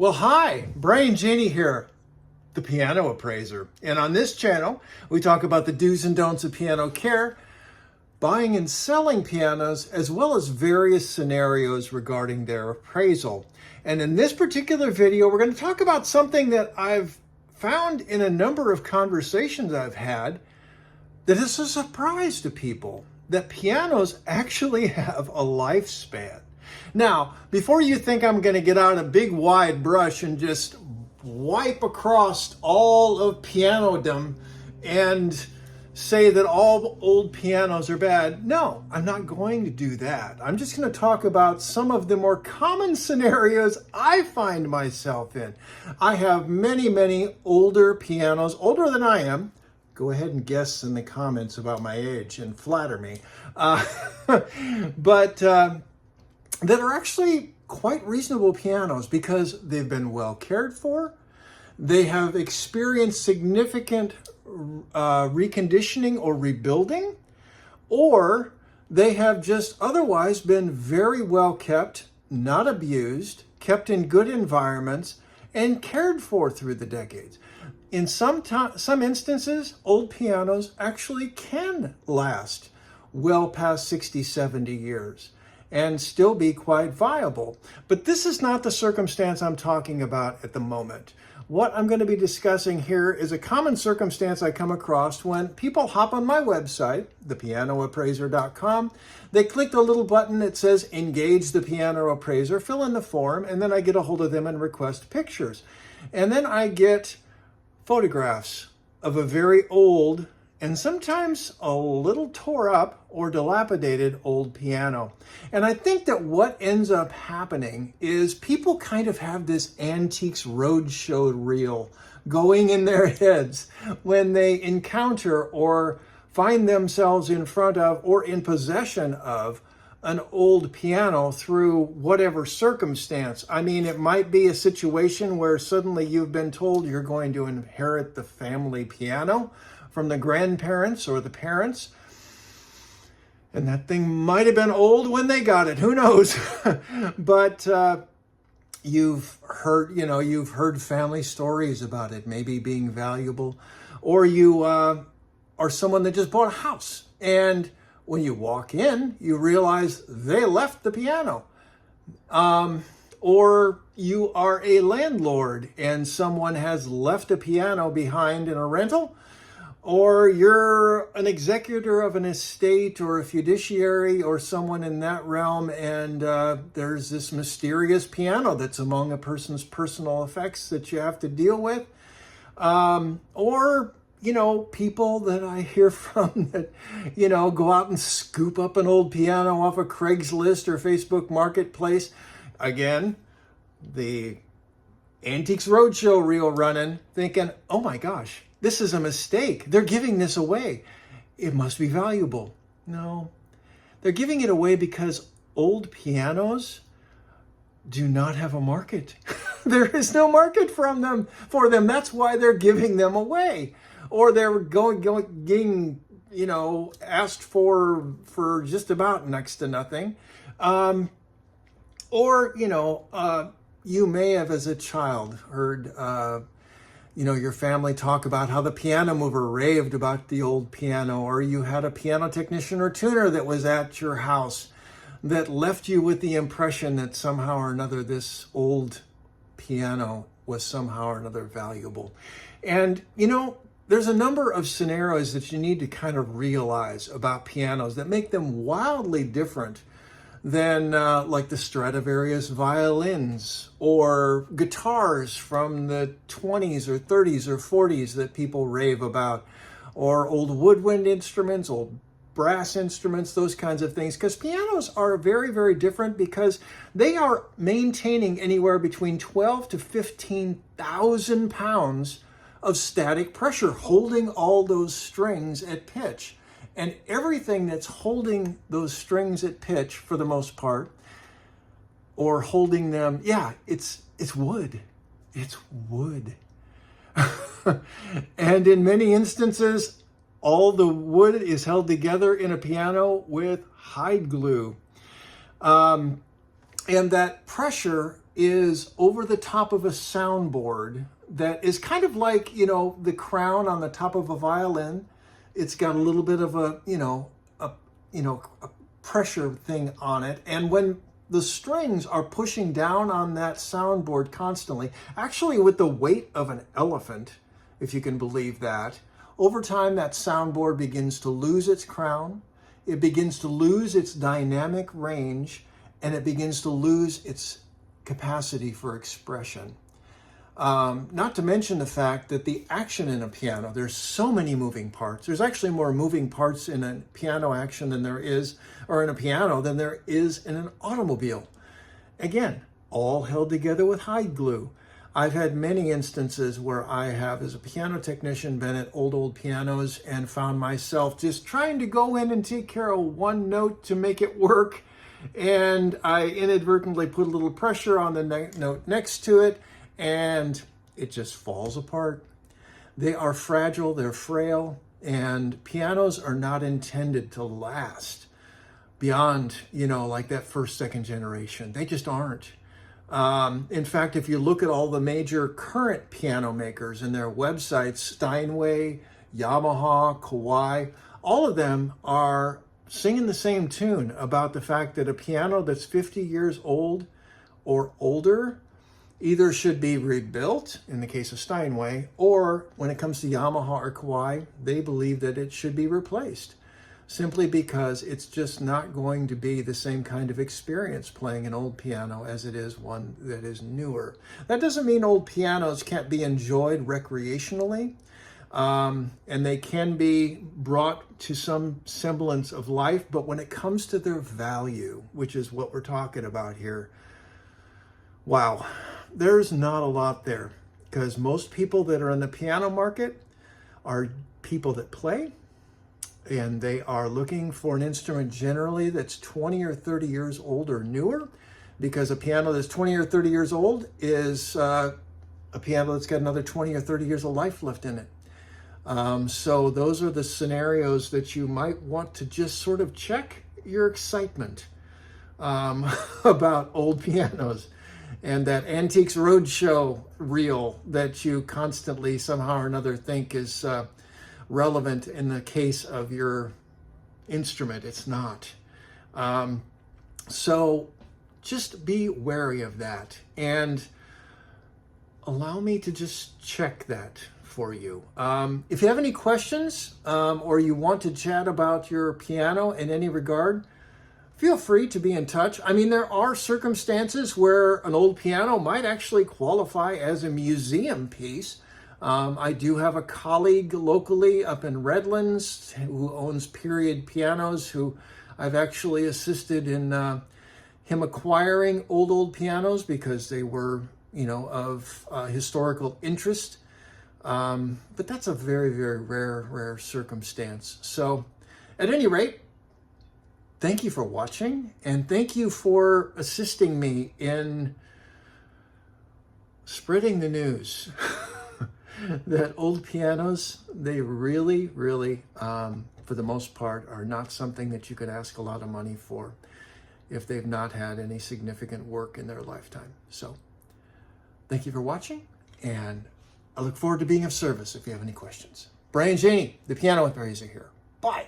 Well, hi, Brian Janey here, the piano appraiser. And on this channel, we talk about the do's and don'ts of piano care, buying and selling pianos, as well as various scenarios regarding their appraisal. And in this particular video, we're going to talk about something that I've found in a number of conversations I've had that is a surprise to people, that pianos actually have a lifespan. Now, before you think I'm going to get out a big wide brush and just wipe across all of pianodom and say that all old pianos are bad, no, I'm not going to do that. I'm just going to talk about some of the more common scenarios I find myself in. I have many older pianos, older than I am. Go ahead and guess in the comments about my age and flatter me. That are actually quite reasonable pianos because they've been well cared for. They have experienced significant reconditioning or rebuilding, or they have just otherwise been very well kept, not abused, kept in good environments, and cared for through the decades. In some instances, old pianos actually can last well past 60, 70 years and still be quite viable. But this is not the circumstance I'm talking about at the moment. What I'm going to be discussing here is a common circumstance I come across when people hop on my website, thepianoappraiser.com. They click the little button that says engage the piano appraiser, fill in the form, and then I get a hold of them and request pictures. And then I get photographs of a very old and sometimes a little tore up or dilapidated old piano. And I think that what ends up happening is people kind of have this Antiques Roadshow reel going in their heads when they encounter or find themselves in front of or in possession of an old piano through whatever circumstance. I mean, it might be a situation where suddenly you've been told you're going to inherit the family piano from the grandparents or the parents. And that thing might have been old when they got it, who knows? But you've heard family stories about it maybe being valuable, or you are someone that just bought a house, and when you walk in, you realize they left the piano. Or you are a landlord and someone has left a piano behind in a rental, or you're an executor of an estate or a fiduciary or someone in that realm, and there's this mysterious piano that's among a person's personal effects that you have to deal with. Or people that I hear from that, go out and scoop up an old piano off of Craigslist or Facebook Marketplace. Again, the Antiques Roadshow reel running, thinking, oh my gosh, this is a mistake. They're giving this away. It must be valuable. No, they're giving it away because old pianos do not have a market. There is no market for them. That's why they're giving them away. Or they're getting, asked for just about next to nothing. You may have as a child heard, your family talk about how the piano mover raved about the old piano, or you had a piano technician or tuner that was at your house that left you with the impression that somehow or another this old piano was somehow or another valuable. And, there's a number of scenarios that you need to kind of realize about pianos that make them wildly different than like the Stradivarius violins or guitars from the 20s or 30s or 40s that people rave about, or old woodwind instruments, old brass instruments, those kinds of things. Because pianos are very different because they are maintaining anywhere between 12 to 15,000 pounds of static pressure, holding all those strings at pitch. And everything that's holding those strings at pitch, for the most part, or holding them, it's wood. It's wood. And in many instances, all the wood is held together in a piano with hide glue. And that pressure is over the top of a soundboard that is kind of like, the crown on the top of a violin. It's got a little bit of a pressure thing on it. And when the strings are pushing down on that soundboard constantly, actually with the weight of an elephant, if you can believe that, over time that soundboard begins to lose its crown, it begins to lose its dynamic range, and it begins to lose its capacity for expression. Not to mention the fact that the action in a piano, there's so many moving parts. There's actually more moving parts in a piano action than there is, or in a piano than there is in an automobile. Again, all held together with hide glue. I've had many instances where I have, as a piano technician, been at old pianos and found myself just trying to go in and take care of one note to make it work. And I inadvertently put a little pressure on the note next to it, and it just falls apart. They are fragile, they're frail, and pianos are not intended to last beyond, like that first, second generation. They just aren't. In fact, if you look at all the major current piano makers and their websites, Steinway, Yamaha, Kawai, all of them are singing the same tune about the fact that a piano that's 50 years old or older either should be rebuilt, in the case of Steinway, or when it comes to Yamaha or Kawai, they believe that it should be replaced, simply because it's just not going to be the same kind of experience playing an old piano as it is one that is newer. That doesn't mean old pianos can't be enjoyed recreationally, and they can be brought to some semblance of life, but when it comes to their value, which is what we're talking about here, wow, there's not a lot there, because most people that are in the piano market are people that play, and they are looking for an instrument generally that's 20 or 30 years old or newer, because a piano that's 20 or 30 years old is a piano that's got another 20 or 30 years of life left in it. So those are the scenarios that you might want to just sort of check your excitement about old pianos. And that Antiques Roadshow reel that you constantly somehow or another think is relevant in the case of your instrument. It's not. So just be wary of that and allow me to just check that for you. If you have any questions or you want to chat about your piano in any regard, feel free to be in touch. I mean, there are circumstances where an old piano might actually qualify as a museum piece. I do have a colleague locally up in Redlands who owns period pianos, who I've actually assisted in him acquiring old pianos because they were, of historical interest. But that's a very, very rare circumstance. So at any rate, thank you for watching, and thank you for assisting me in spreading the news that old pianos, they really, for the most part, are not something that you could ask a lot of money for if they've not had any significant work in their lifetime. So thank you for watching, and I look forward to being of service if you have any questions. Brian Janey, the Piano Appraiser here. Bye.